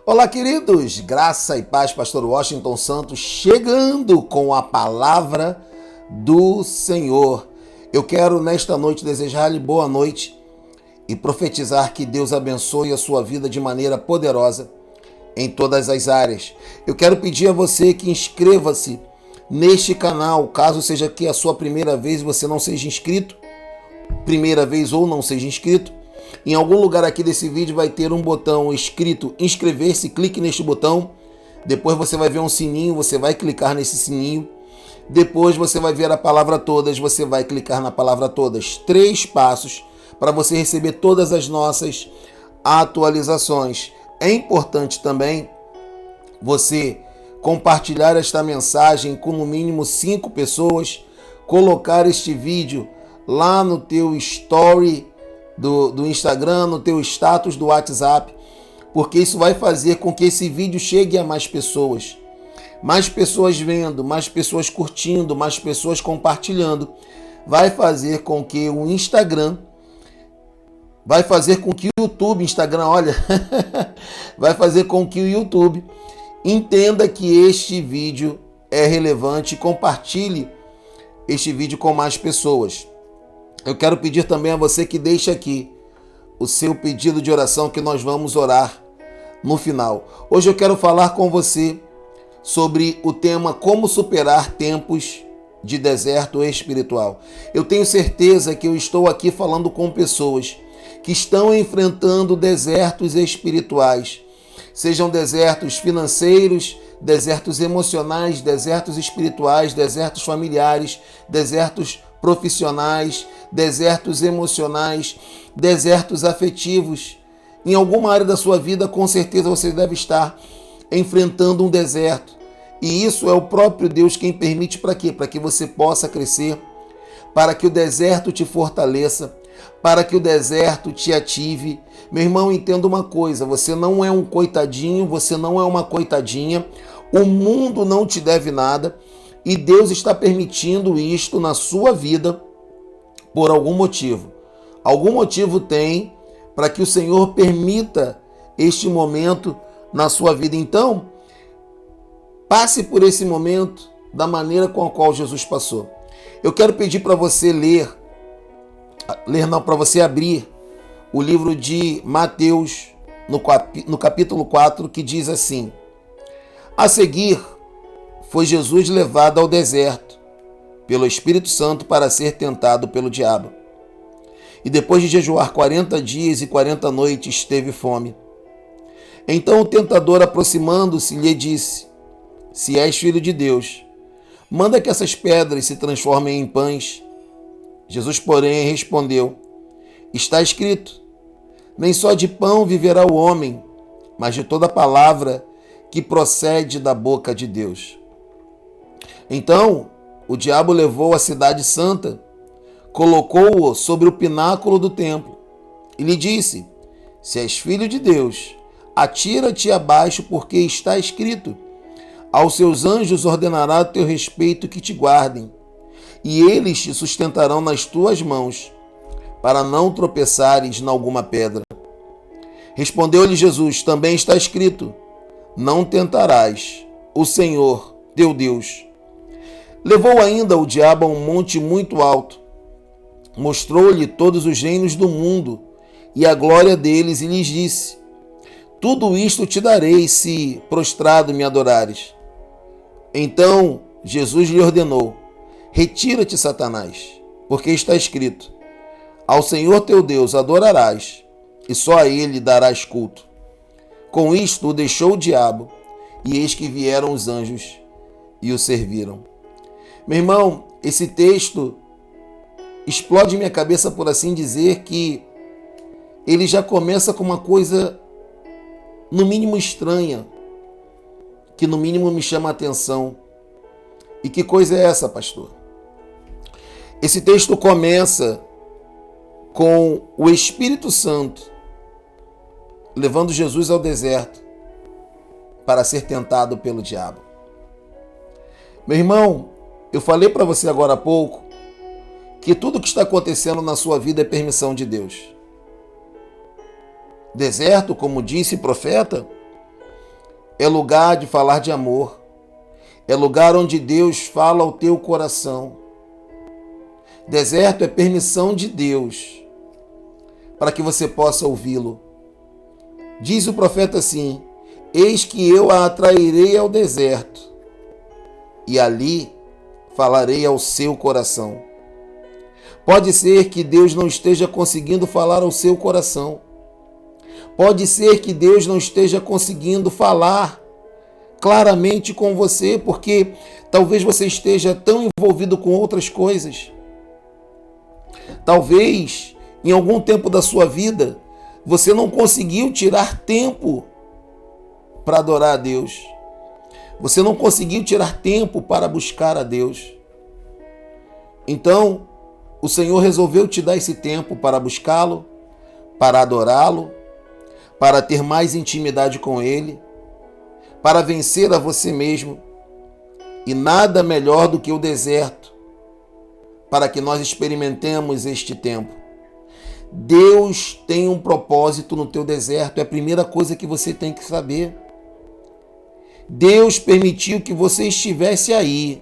Olá, queridos, graça e paz, pastor Washington Santos, chegando com a palavra do Senhor. Eu quero nesta noite desejar-lhe boa noite e profetizar que Deus abençoe a sua vida de maneira poderosa em todas as áreas. Eu quero pedir a você que inscreva-se neste canal, caso seja aqui a sua primeira vez e você não seja inscrito, primeira vez ou não seja inscrito. Em algum lugar aqui desse vídeo vai ter um botão escrito inscrever-se, clique neste botão. Depois você vai ver um sininho, você vai clicar nesse sininho. Depois você vai ver a palavra todas, você vai clicar na palavra todas. 3 passos para você receber todas as nossas atualizações. É importante também você compartilhar esta mensagem com no mínimo 5 pessoas, colocar este vídeo lá no teu story do Instagram, no teu status do WhatsApp, porque isso vai fazer com que esse vídeo chegue a mais pessoas. Mais pessoas vendo, mais pessoas curtindo, mais pessoas compartilhando. Vai fazer com que o Instagram, vai fazer com que o YouTube, vai fazer com que o YouTube entenda que este vídeo é relevante e compartilhe este vídeo com mais pessoas. Eu quero pedir também a você que deixe aqui o seu pedido de oração que nós vamos orar no final. Hoje eu quero falar com você sobre o tema como superar tempos de deserto espiritual. Eu tenho certeza que eu estou aqui falando com pessoas que estão enfrentando desertos espirituais, sejam desertos financeiros, desertos emocionais, desertos espirituais, desertos familiares, desertos profissionais, desertos emocionais, desertos afetivos. Em alguma área da sua vida, com certeza você deve estar enfrentando um deserto. E isso é o próprio Deus quem permite para quê? Para que você possa crescer, para que o deserto te fortaleça, para que o deserto te ative. Meu irmão, entenda uma coisa, você não é um coitadinho, você não é uma coitadinha, o mundo não te deve nada e Deus está permitindo isto na sua vida por algum motivo. Algum motivo tem para que o Senhor permita este momento na sua vida. Então, passe por esse momento da maneira com a qual Jesus passou. Eu quero pedir para você para você abrir o livro de Mateus, no capítulo 4, que diz assim: a seguir, foi Jesus levado ao deserto pelo Espírito Santo para ser tentado pelo diabo. E depois de jejuar 40 dias e 40 noites, teve fome. Então o tentador, aproximando-se, lhe disse: se és filho de Deus, manda que essas pedras se transformem em pães. Jesus, porém, respondeu: está escrito, nem só de pão viverá o homem, mas de toda palavra que procede da boca de Deus. Então o diabo levou a cidade santa, colocou-o sobre o pináculo do templo e lhe disse: se és filho de Deus, atira-te abaixo, porque está escrito, aos seus anjos ordenará a teu respeito que te guardem, e eles te sustentarão nas tuas mãos, para não tropeçares em alguma pedra. Respondeu-lhe Jesus: também está escrito, não tentarás o Senhor teu Deus. Levou ainda o diabo a um monte muito alto, mostrou-lhe todos os reinos do mundo e a glória deles, e lhes disse: tudo isto te darei se prostrado me adorares. Então Jesus lhe ordenou: retira-te, Satanás, porque está escrito, ao Senhor teu Deus adorarás, e só a ele darás culto. Com isto o deixou o diabo, e eis que vieram os anjos e o serviram. Meu irmão, esse texto explode minha cabeça, por assim dizer, que ele já começa com uma coisa no mínimo estranha, que no mínimo me chama a atenção. E que coisa é essa, pastor? Esse texto começa com o Espírito Santo levando Jesus ao deserto para ser tentado pelo diabo. Meu irmão, eu falei para você agora há pouco que tudo que está acontecendo na sua vida é permissão de Deus. Deserto, como disse o profeta, é lugar de falar de amor, é lugar onde Deus fala ao teu coração. Deserto é permissão de Deus para que você possa ouvi-lo. Diz o profeta assim: eis que eu a atrairei ao deserto e ali falarei ao seu coração. Pode ser que Deus não esteja conseguindo falar ao seu coração. Pode ser que Deus não esteja conseguindo falar claramente com você, porque talvez você esteja tão envolvido com outras coisas. Talvez, em algum tempo da sua vida, você não conseguiu tirar tempo para adorar a Deus. Você não conseguiu tirar tempo para buscar a Deus. Então, o Senhor resolveu te dar esse tempo para buscá-lo, para adorá-lo, para ter mais intimidade com Ele, para vencer a você mesmo. E nada melhor do que o deserto para que nós experimentemos este tempo. Deus tem um propósito no teu deserto, é a primeira coisa que você tem que saber. Deus permitiu que você estivesse aí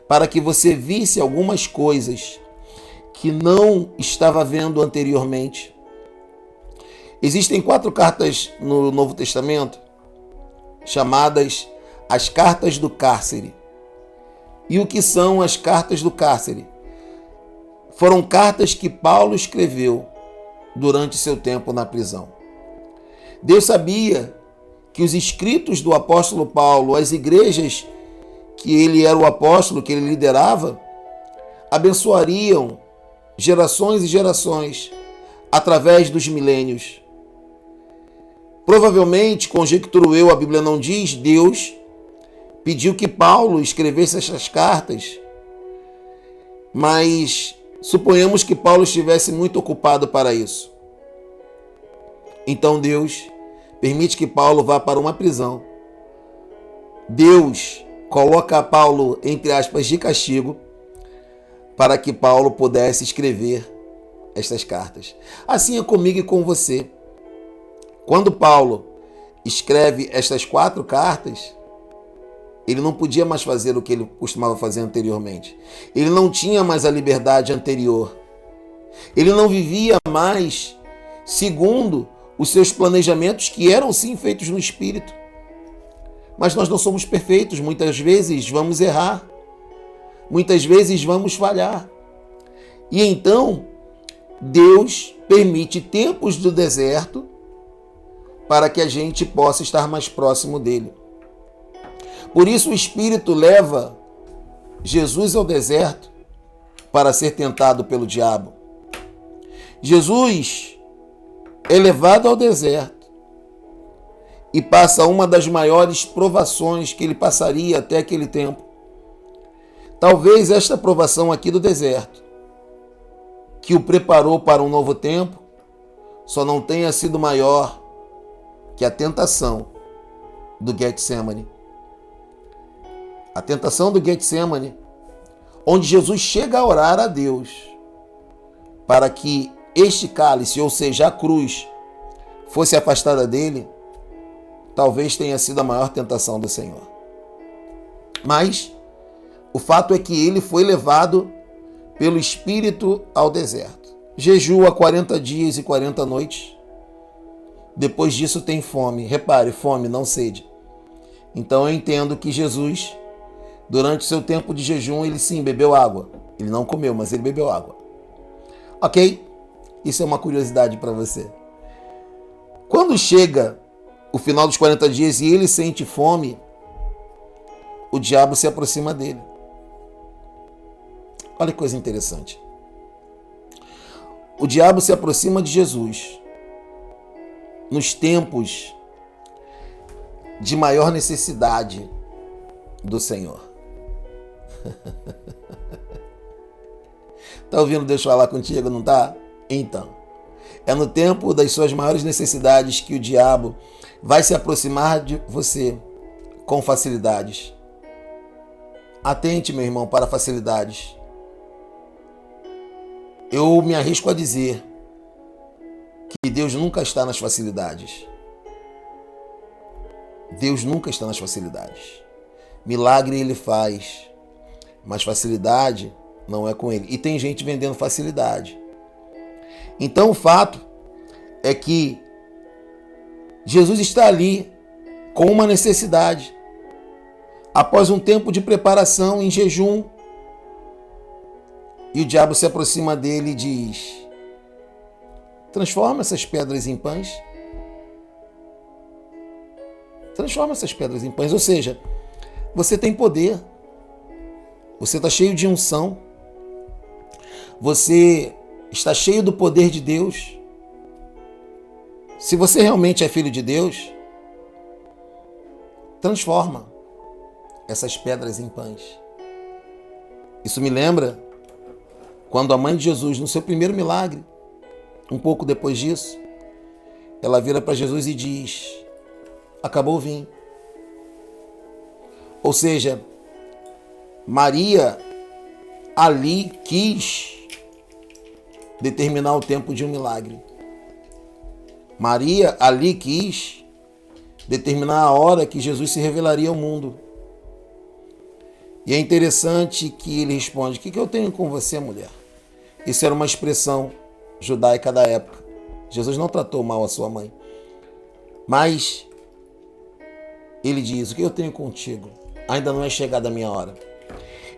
para que você visse algumas coisas que não estava vendo anteriormente. Existem 4 cartas no Novo Testamento chamadas as cartas do cárcere. E o que são as cartas do cárcere? Foram cartas que Paulo escreveu durante seu tempo na prisão. Deus sabia que os escritos do apóstolo Paulo, as igrejas que ele era o apóstolo, que ele liderava, abençoariam gerações e gerações através dos milênios. Provavelmente, conjecturo eu, a Bíblia não diz, Deus pediu que Paulo escrevesse essas cartas, mas suponhamos que Paulo estivesse muito ocupado para isso. Então Deus permite que Paulo vá para uma prisão. Deus coloca Paulo, entre aspas, de castigo, para que Paulo pudesse escrever estas cartas. Assim é comigo e com você. Quando Paulo escreve estas 4 cartas, ele não podia mais fazer o que ele costumava fazer anteriormente. Ele não tinha mais a liberdade anterior. Ele não vivia mais segundo os seus planejamentos, que eram sim feitos no Espírito. Mas nós não somos perfeitos. Muitas vezes vamos errar. Muitas vezes vamos falhar. E então, Deus permite tempos do deserto para que a gente possa estar mais próximo dele. Por isso o Espírito leva Jesus ao deserto para ser tentado pelo diabo. Jesus é levado ao deserto e passa uma das maiores provações que ele passaria até aquele tempo. Talvez esta provação aqui do deserto, que o preparou para um novo tempo, só não tenha sido maior que a tentação do Getsemane. A tentação do Getsemane, onde Jesus chega a orar a Deus para que este cálice, ou seja, a cruz, fosse afastada dele, talvez tenha sido a maior tentação do Senhor. Mas o fato é que ele foi levado pelo Espírito ao deserto. Jejua 40 dias e 40 noites. Depois disso tem fome. Repare, fome, não sede. Então eu entendo que Jesus, durante seu tempo de jejum, ele sim bebeu água. Ele não comeu, mas ele bebeu água. Ok? Isso é uma curiosidade para você. Quando chega o final dos 40 dias e ele sente fome, o diabo se aproxima dele. Olha que coisa interessante. O diabo se aproxima de Jesus nos tempos de maior necessidade do Senhor. Tá ouvindo Deus falar contigo, não tá? Então, é no tempo das suas maiores necessidades que o diabo vai se aproximar de você com facilidades. Atente, meu irmão, para facilidades. Eu me arrisco a dizer que Deus nunca está nas facilidades. Deus nunca está nas facilidades. Milagre ele faz, mas facilidade não é com ele. E tem gente vendendo facilidade. Então o fato é que Jesus está ali com uma necessidade. Após um tempo de preparação em jejum, e o diabo se aproxima dele e diz: transforma essas pedras em pães. Transforma essas pedras em pães. Ou seja, você tem poder. Você está cheio de unção. Você está cheio do poder de Deus. Se você realmente é filho de Deus, transforma essas pedras em pães. Isso me lembra quando a mãe de Jesus, no seu primeiro milagre, um pouco depois disso, ela vira para Jesus e diz: acabou o vinho. Ou seja, Maria ali quis determinar o tempo de um milagre. Maria ali quis determinar a hora que Jesus se revelaria ao mundo. E é interessante que ele responde: o que eu tenho com você, mulher? Isso era uma expressão judaica da época. Jesus não tratou mal a sua mãe. Mas ele diz: o que eu tenho contigo? Ainda não é chegada a minha hora.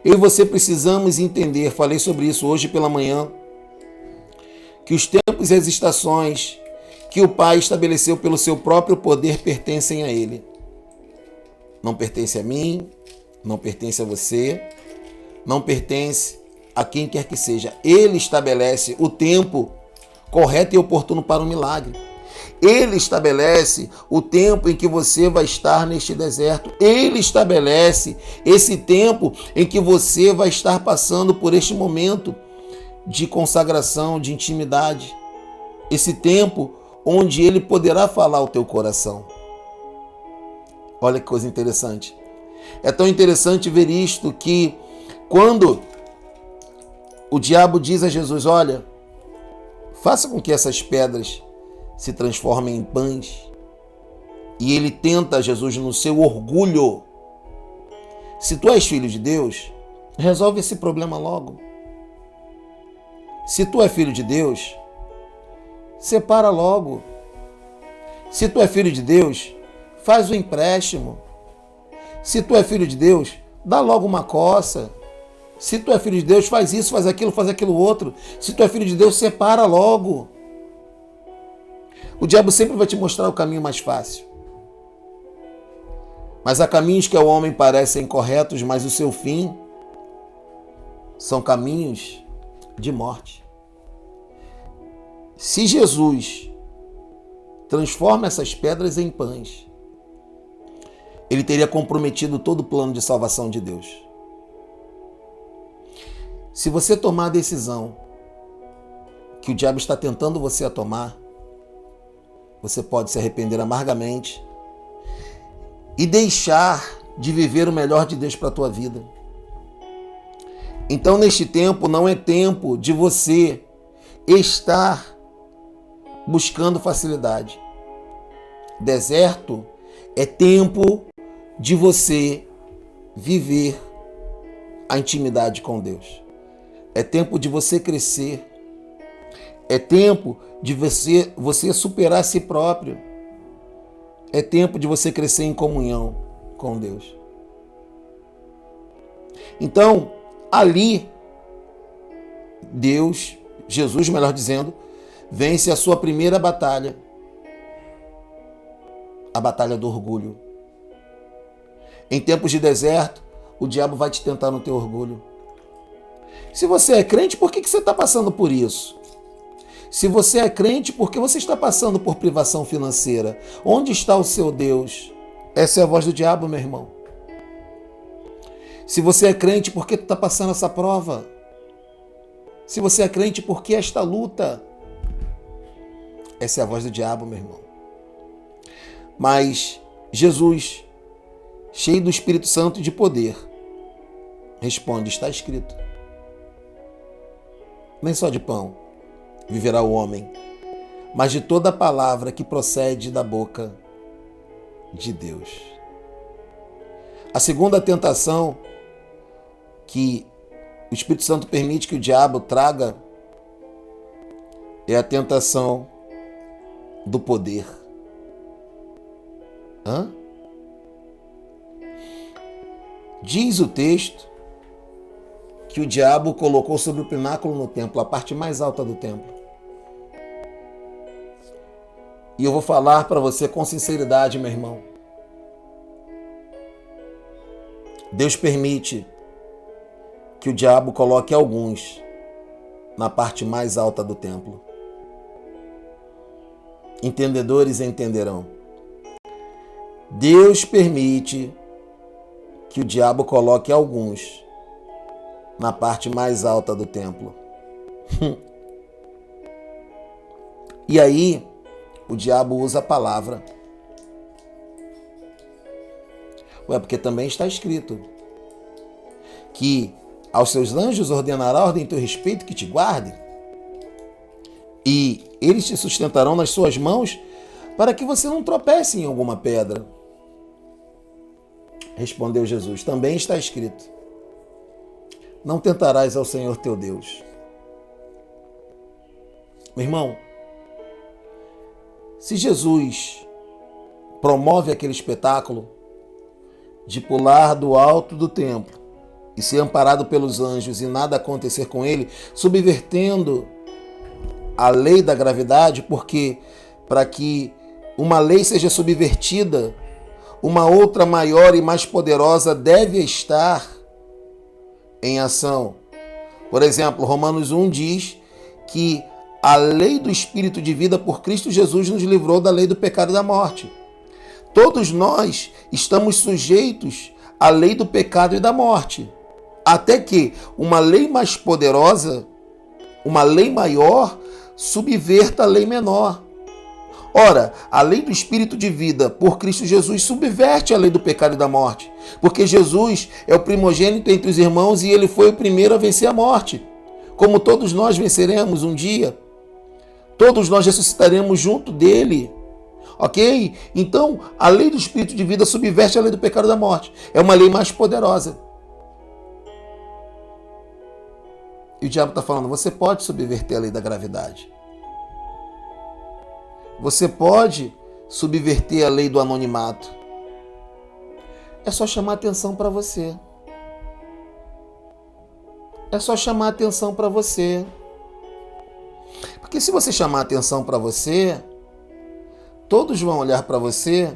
Eu e você precisamos entender, falei sobre isso hoje pela manhã, que os tempos e as estações que o Pai estabeleceu pelo seu próprio poder pertencem a Ele. Não pertence a mim, não pertence a você, não pertence a quem quer que seja. Ele estabelece o tempo correto e oportuno para um milagre. Ele estabelece o tempo em que você vai estar neste deserto. Ele estabelece esse tempo em que você vai estar passando por este momento de consagração, de intimidade. Esse tempo onde Ele poderá falar ao teu coração. Olha que coisa interessante. É tão interessante ver isto que quando o diabo diz a Jesus: olha, faça com que essas pedras se transformem em pães. E ele tenta Jesus no seu orgulho. Se tu és filho de Deus, resolve esse problema logo. Se tu é filho de Deus, separa logo. Se tu é filho de Deus, faz o empréstimo. Se tu é filho de Deus, dá logo uma coça. Se tu é filho de Deus, faz isso, faz aquilo outro. Se tu é filho de Deus, separa logo. O diabo sempre vai te mostrar o caminho mais fácil. Mas há caminhos que ao homem parecem corretos, mas o seu fim são caminhos de morte. Se Jesus transforma essas pedras em pães, ele teria comprometido todo o plano de salvação de Deus. Se você tomar a decisão que o diabo está tentando você a tomar, você pode se arrepender amargamente e deixar de viver o melhor de Deus para a tua vida. Então, neste tempo, não é tempo de você estar buscando facilidade. Deserto é tempo de você viver a intimidade com Deus. É tempo de você crescer. É tempo de você superar a si próprio. É tempo de você crescer em comunhão com Deus. Então, ali, Jesus, melhor dizendo, vence a sua primeira batalha. A batalha do orgulho. Em tempos de deserto, o diabo vai te tentar no teu orgulho. Se você é crente, por que você está passando por isso? Se você é crente, por que você está passando por privação financeira? Onde está o seu Deus? Essa é a voz do diabo, meu irmão. Se você é crente, por que tu está passando essa prova? Se você é crente, por que esta luta? Essa é a voz do diabo, meu irmão. Mas Jesus, cheio do Espírito Santo e de poder, responde: está escrito. Nem só de pão viverá o homem, mas de toda a palavra que procede da boca de Deus. A segunda tentação que o Espírito Santo permite que o diabo traga é a tentação do poder. Diz o texto que o diabo colocou sobre o pináculo no templo, a parte mais alta do templo. E eu vou falar para você com sinceridade, meu irmão. Deus permite que o diabo coloque alguns na parte mais alta do templo. Entendedores entenderão. Deus permite que o diabo coloque alguns na parte mais alta do templo. E aí, o diabo usa a palavra. Porque também está escrito que aos seus anjos ordenará ordem em teu respeito que te guardem, e eles te sustentarão nas suas mãos para que você não tropece em alguma pedra. Respondeu Jesus, também está escrito, não tentarás ao Senhor teu Deus. Meu irmão, se Jesus promove aquele espetáculo de pular do alto do templo e ser amparado pelos anjos e nada acontecer com ele, subvertendo a lei da gravidade, porque para que uma lei seja subvertida, uma outra maior e mais poderosa deve estar em ação. Por exemplo, Romanos 1 diz que a lei do Espírito de vida por Cristo Jesus nos livrou da lei do pecado e da morte. Todos nós estamos sujeitos à lei do pecado e da morte, até que uma lei mais poderosa, uma lei maior, subverta a lei menor. Ora, a lei do Espírito de vida por Cristo Jesus subverte a lei do pecado e da morte, porque Jesus é o primogênito entre os irmãos e ele foi o primeiro a vencer a morte. Como todos nós venceremos um dia, todos nós ressuscitaremos junto dele. Ok? Então, a lei do Espírito de vida subverte a lei do pecado e da morte. É uma lei mais poderosa. E o diabo está falando, você pode subverter a lei da gravidade. Você pode subverter a lei do anonimato. É só chamar atenção para você. É só chamar atenção para você. Porque se você chamar atenção para você, todos vão olhar para você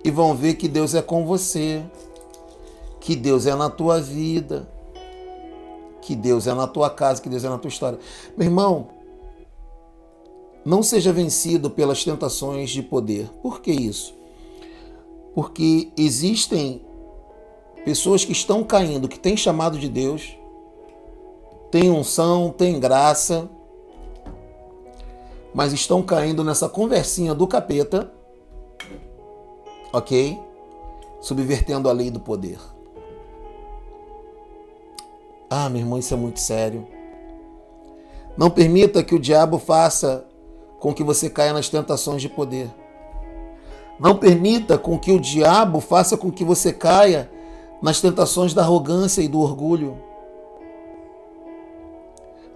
e vão ver que Deus é com você, que Deus é na tua vida, que Deus é na tua casa, que Deus é na tua história. Meu irmão, não seja vencido pelas tentações de poder. Por que isso? Porque existem pessoas que estão caindo, que têm chamado de Deus, têm unção, têm graça, mas estão caindo nessa conversinha do capeta, ok? Subvertendo a lei do poder. Ah, meu irmão, isso é muito sério. Não permita que o diabo faça com que você caia nas tentações de poder. Não permita com que o diabo faça com que você caia nas tentações da arrogância e do orgulho.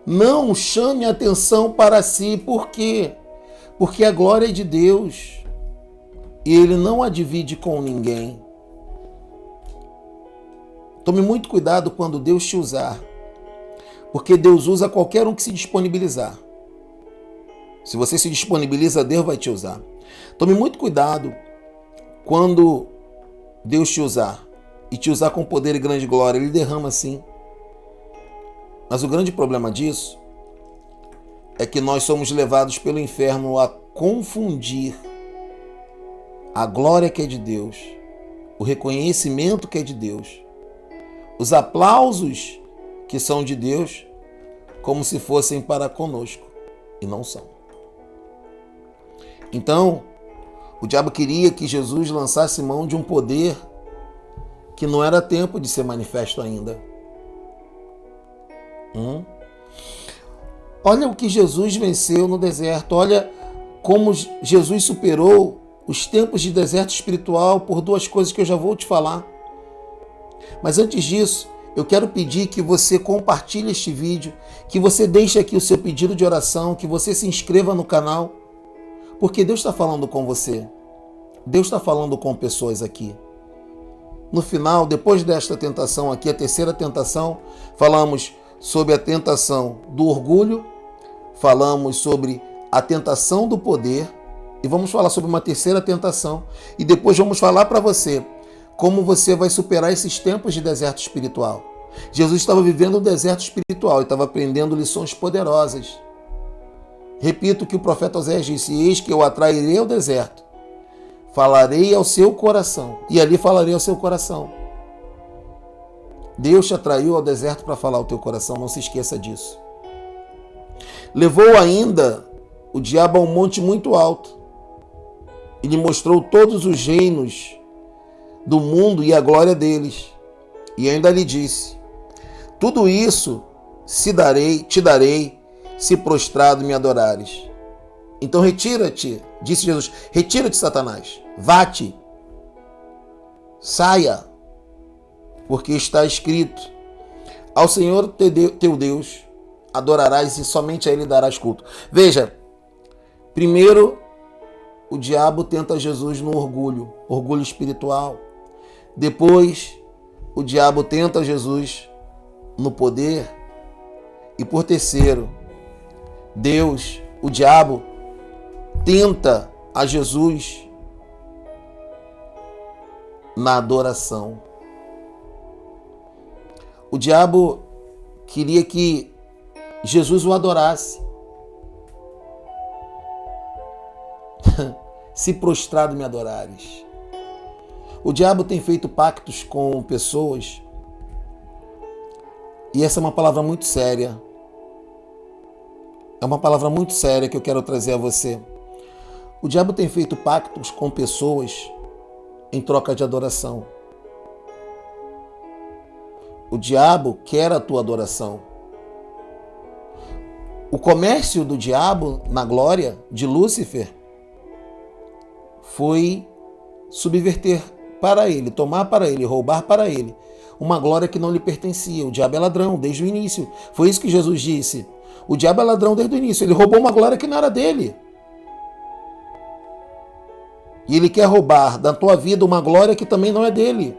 Não chame atenção para si. Por quê? Porque a glória é de Deus e Ele não a divide com ninguém. Tome muito cuidado quando Deus te usar, porque Deus usa qualquer um que se disponibilizar. Se você se disponibiliza, Deus vai te usar. Tome muito cuidado quando Deus te usar e te usar com poder e grande glória. Ele derrama sim. Mas o grande problema disso é que nós somos levados pelo inferno a confundir a glória que é de Deus, o reconhecimento que é de Deus, os aplausos que são de Deus, como se fossem para conosco, e não são. Então, o diabo queria que Jesus lançasse mão de um poder que não era tempo de ser manifesto ainda. Olha o que Jesus venceu no deserto. Olha como Jesus superou os tempos de deserto espiritual por duas coisas que eu já vou te falar. Mas antes disso, eu quero pedir que você compartilhe este vídeo, que você deixe aqui o seu pedido de oração, que você se inscreva no canal, porque Deus está falando com você. Deus está falando com pessoas aqui. No final, depois desta tentação aqui, a terceira tentação, falamos sobre a tentação do orgulho, falamos sobre a tentação do poder e vamos falar sobre uma terceira tentação e depois vamos falar para você como você vai superar esses tempos de deserto espiritual. Jesus estava vivendo um deserto espiritual e estava aprendendo lições poderosas. Repito o que o profeta Oséias disse: eis que eu atrairei ao deserto, falarei ao seu coração, e ali falarei ao seu coração. Deus te atraiu ao deserto para falar ao teu coração, não se esqueça disso. Levou ainda o diabo a um monte muito alto e lhe mostrou todos os reinos do mundo e a glória deles. E ainda lhe disse: tudo isso te darei, se prostrado me adorares. Então retira-te, disse Jesus, retira-te, Satanás, vá-te, saia, porque está escrito: ao Senhor teu Deus adorarás e somente a Ele darás culto. Veja, primeiro o diabo tenta Jesus no orgulho espiritual. Depois o diabo tenta Jesus no poder. E por terceiro, o diabo tenta a Jesus na adoração. O diabo queria que Jesus o adorasse. Se prostrado me adorares. O diabo tem feito pactos com pessoas, e essa é uma palavra muito séria. É uma palavra muito séria que eu quero trazer a você. O diabo tem feito pactos com pessoas em troca de adoração. O diabo quer a tua adoração. O comércio do diabo na glória de Lúcifer foi subverter para ele, tomar para ele, roubar para ele uma glória que não lhe pertencia. O diabo é ladrão desde o início. Foi isso que Jesus disse. O diabo é ladrão desde o início. Ele roubou uma glória que não era dele. E ele quer roubar da tua vida uma glória que também não é dele.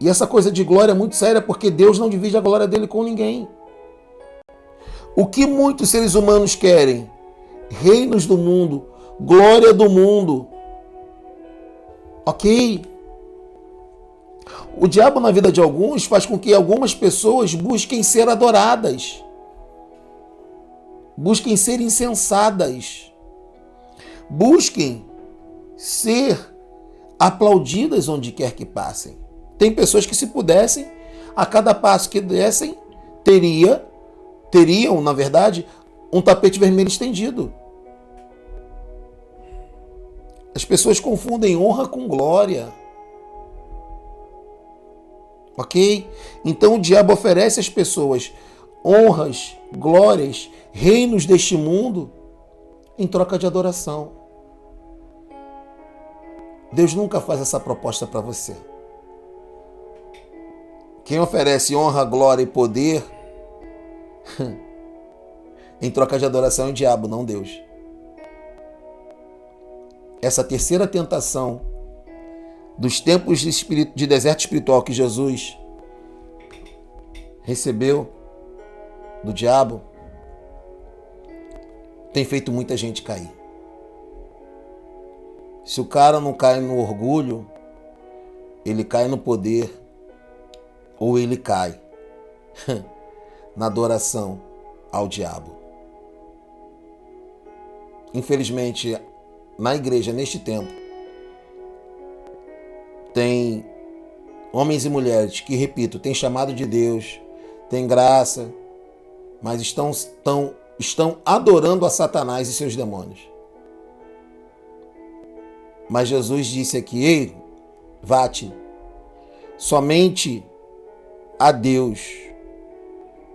E essa coisa de glória é muito séria, porque Deus não divide a glória dele com ninguém. O que muitos seres humanos querem? Reinos do mundo, glória do mundo. Ok? O diabo na vida de alguns faz com que algumas pessoas busquem ser adoradas, busquem ser incensadas, busquem ser aplaudidas onde quer que passem. Tem pessoas que, se pudessem, a cada passo que dessem, teriam, na verdade, um tapete vermelho estendido. As pessoas confundem honra com glória. Ok? Então o diabo oferece às pessoas honras, glórias, reinos deste mundo em troca de adoração. Deus nunca faz essa proposta para você. Quem oferece honra, glória e poder em troca de adoração é o diabo, não Deus. Essa terceira tentação dos tempos de deserto espiritual que Jesus recebeu do diabo tem feito muita gente cair. Se o cara não cai no orgulho, ele cai no poder, ou ele cai na adoração ao diabo. Infelizmente, na igreja, neste tempo, tem homens e mulheres que, repito, têm chamado de Deus, têm graça, mas estão adorando a Satanás e seus demônios. Mas Jesus disse aqui: ei, vá-te, somente a Deus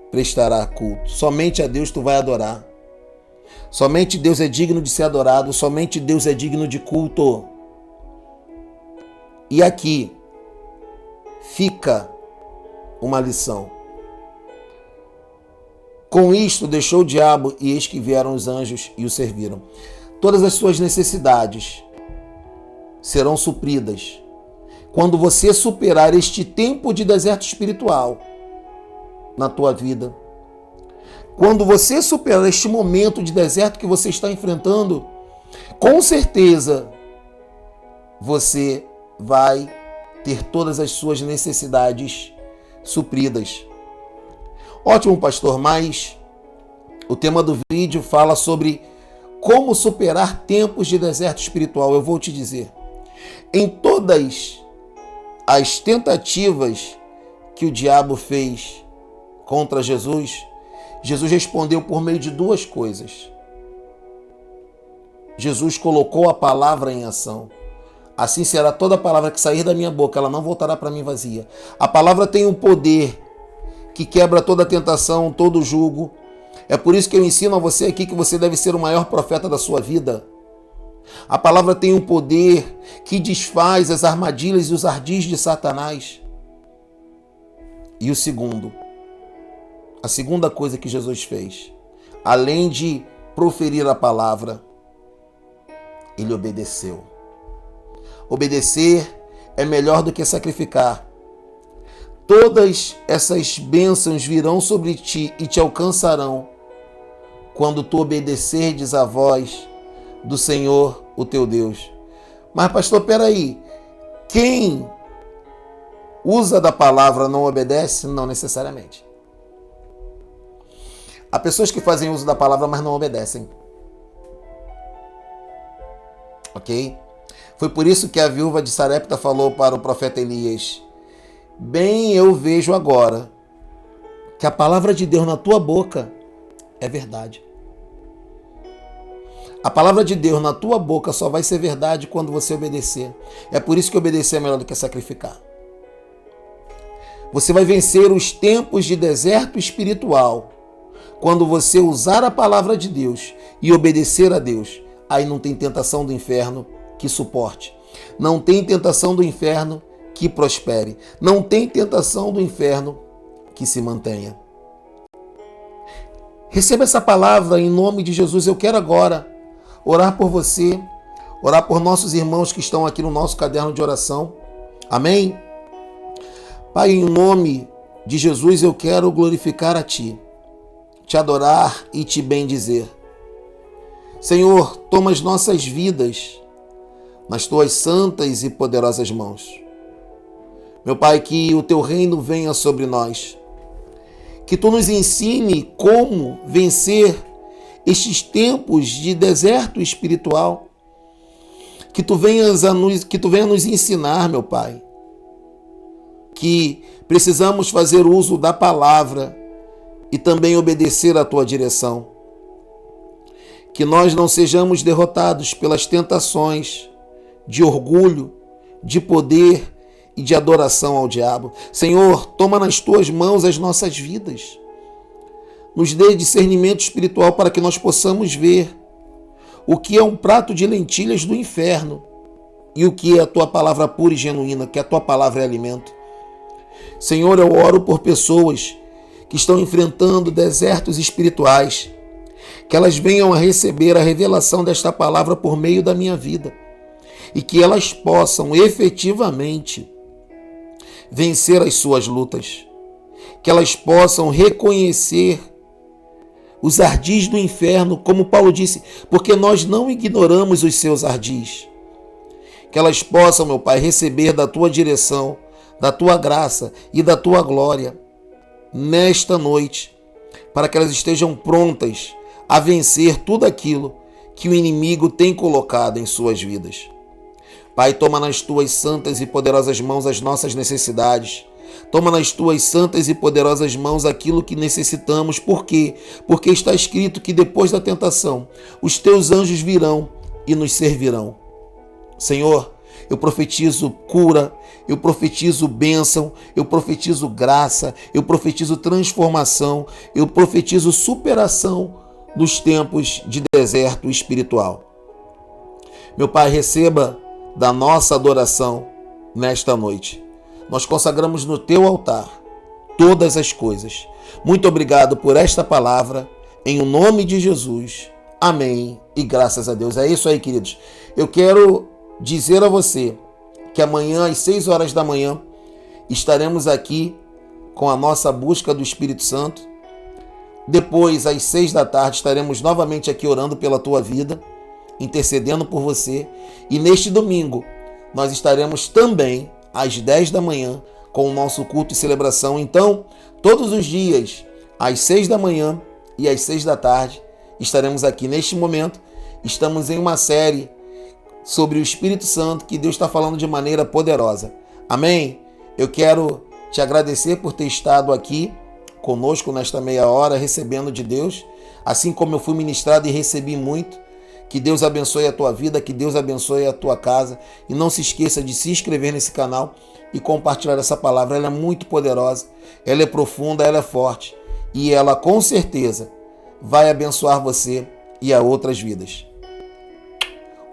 prestará culto, somente a Deus tu vai adorar. Somente Deus é digno de ser adorado, somente Deus é digno de culto. E aqui fica uma lição. Com isto deixou o diabo, e eis que vieram os anjos e o serviram. Todas as suas necessidades serão supridas quando você superar este tempo de deserto espiritual na tua vida. Quando você superar este momento de deserto que você está enfrentando, com certeza você vai ter todas as suas necessidades supridas. Ótimo, pastor, mas o tema do vídeo fala sobre como superar tempos de deserto espiritual. Eu vou te dizer. Em todas as tentativas que o diabo fez contra Jesus, Jesus respondeu por meio de duas coisas. Jesus colocou a palavra em ação. Assim será toda palavra que sair da minha boca, ela não voltará para mim vazia. A palavra tem um poder que quebra toda tentação, todo jugo. É por isso que eu ensino a você aqui que você deve ser o maior profeta da sua vida. A palavra tem um poder que desfaz as armadilhas e os ardis de Satanás. E a segunda coisa que Jesus fez, além de proferir a palavra, ele obedeceu. Obedecer é melhor do que sacrificar. Todas essas bênçãos virão sobre ti e te alcançarão quando tu obedeceres a voz do Senhor, o teu Deus. Mas, pastor, peraí, quem usa da palavra não obedece? Não necessariamente. Há pessoas que fazem uso da palavra, mas não obedecem. Ok? Foi por isso que a viúva de Sarepta falou para o profeta Elias: bem, eu vejo agora que a palavra de Deus na tua boca é verdade. A palavra de Deus na tua boca só vai ser verdade quando você obedecer. É por isso que obedecer é melhor do que sacrificar. Você vai vencer os tempos de deserto espiritual quando você usar a palavra de Deus e obedecer a Deus. Aí não tem tentação do inferno que suporte. Não tem tentação do inferno que prospere. Não tem tentação do inferno que se mantenha. Receba essa palavra em nome de Jesus. Eu quero agora orar por você, orar por nossos irmãos que estão aqui no nosso caderno de oração. Amém? Pai, em nome de Jesus, eu quero glorificar a Ti, te adorar e te bendizer. Senhor, toma as nossas vidas nas Tuas santas e poderosas mãos. Meu Pai, que o Teu reino venha sobre nós. Que Tu nos ensine como vencer estes tempos de deserto espiritual. Que Tu venha nos ensinar, meu Pai, que precisamos fazer uso da palavra e também obedecer à Tua direção. Que nós não sejamos derrotados pelas tentações de orgulho, de poder e de adoração ao diabo. Senhor, toma nas Tuas mãos as nossas vidas. Nos dê discernimento espiritual para que nós possamos ver o que é um prato de lentilhas do inferno e o que é a Tua palavra pura e genuína, que a Tua palavra é alimento. Senhor, eu oro por pessoas que estão enfrentando desertos espirituais, que elas venham a receber a revelação desta palavra por meio da minha vida e que elas possam efetivamente vencer as suas lutas, que elas possam reconhecer os ardis do inferno, como Paulo disse, porque nós não ignoramos os seus ardis. Que elas possam, meu Pai, receber da Tua direção, da Tua graça e da Tua glória nesta noite, para que elas estejam prontas a vencer tudo aquilo que o inimigo tem colocado em suas vidas. Pai, toma nas Tuas santas e poderosas mãos as nossas necessidades. Toma nas Tuas santas e poderosas mãos aquilo que necessitamos. Por quê? Porque está escrito que depois da tentação, os Teus anjos virão e nos servirão. Senhor, eu profetizo cura, eu profetizo bênção, eu profetizo graça, eu profetizo transformação, eu profetizo superação nos tempos de deserto espiritual. Meu Pai, receba da nossa adoração nesta noite. Nós consagramos no teu altar todas as coisas. Muito obrigado por esta palavra, em o nome de Jesus. Amém e graças a Deus. É isso aí, queridos. Eu quero dizer a você que amanhã às 6 horas da manhã estaremos aqui com a nossa busca do Espírito Santo. Depois, às 6 da tarde, estaremos novamente aqui orando pela tua vida, intercedendo por você. E neste domingo, nós estaremos também às 10 da manhã com o nosso culto e celebração. Então, todos os dias, às 6 da manhã e às 6 da tarde, estaremos aqui. Neste momento, estamos em uma série sobre o Espírito Santo, que Deus está falando de maneira poderosa. Amém? Eu quero te agradecer por ter estado aqui conosco nesta meia hora, recebendo de Deus, assim como eu fui ministrado e recebi muito. Que Deus abençoe a tua vida, que Deus abençoe a tua casa. E não se esqueça de se inscrever nesse canal e compartilhar essa palavra. Ela é muito poderosa, ela é profunda, ela é forte. E ela com certeza vai abençoar você e a outras vidas.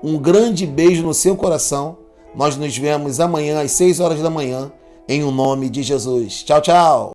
Um grande beijo no seu coração. Nós nos vemos amanhã às 6 horas da manhã, em o nome de Jesus. Tchau, tchau!